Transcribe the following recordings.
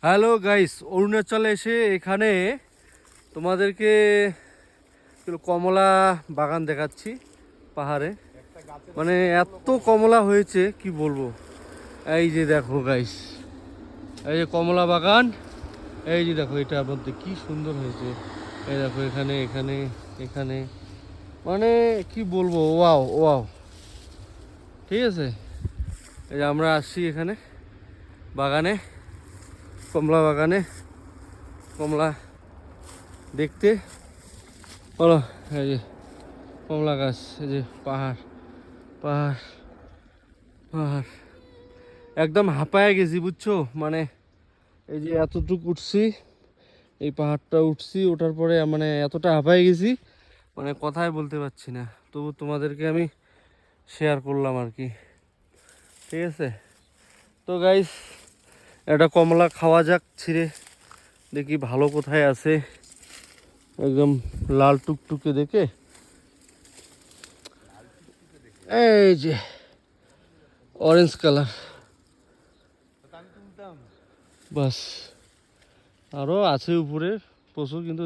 Hello guys, অরুণাচলে এসে এখানে তোমাদেরকে কমলা বাগান দেখাচ্ছি পাহাড়ে। মানে এত কমলা হয়েছে কি বলবো। এই যে দেখো গাইস, এই যে কমলা বাগান, এই যে দেখো এটার মধ্যে কি সুন্দর হয়েছে। এই দেখো এখানে এখানে এখানে, মানে কি বলবো, ওয়াও ওয়াও। ঠিক আছে, এই যে আমরা আসছি এখানে বাগানে, কমলা বাগানে কমলা দেখতে। বলো, এই যে কমলা গাছ, এই যে পাহাড় পাহাড় পাহাড়, একদম হাঁপায়ে গেছি বুঝছো। মানে এই যে এতটুকু উঠছি, এই পাহাড়টা উঠছি, ওঠার পরে মানে এতটা হাঁপায়ে গেছি, মানে কথাই বলতে পারছি না। তবু তোমাদেরকে আমি শেয়ার করলাম আর কি। ঠিক আছে, তো গাইস একটা কমলা খাওয়া যাক ছিঁড়ে, দেখি ভালো কোথায় আছে। একদম লাল টুকটুকে দেখে, এই যে অরেঞ্জ কালার, বাস। আরও আছে উপরে প্রচুর, কিন্তু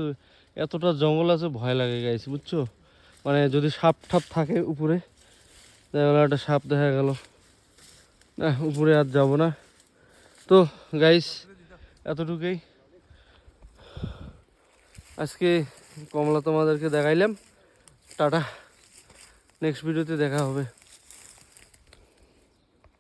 এতটা জঙ্গল আছে ভয় লাগে গাইস বুঝছো। মানে যদি সাপ ঠাপ থাকে উপরে, দেখা গেলো একটা সাপ দেখা গেল, না উপরে আর যাব না। তো গাইস এতটুকুই আজকে কমলা তোমাদেরকে দেখাইলাম। টাটা, নেক্সট ভিডিওতে দেখা হবে।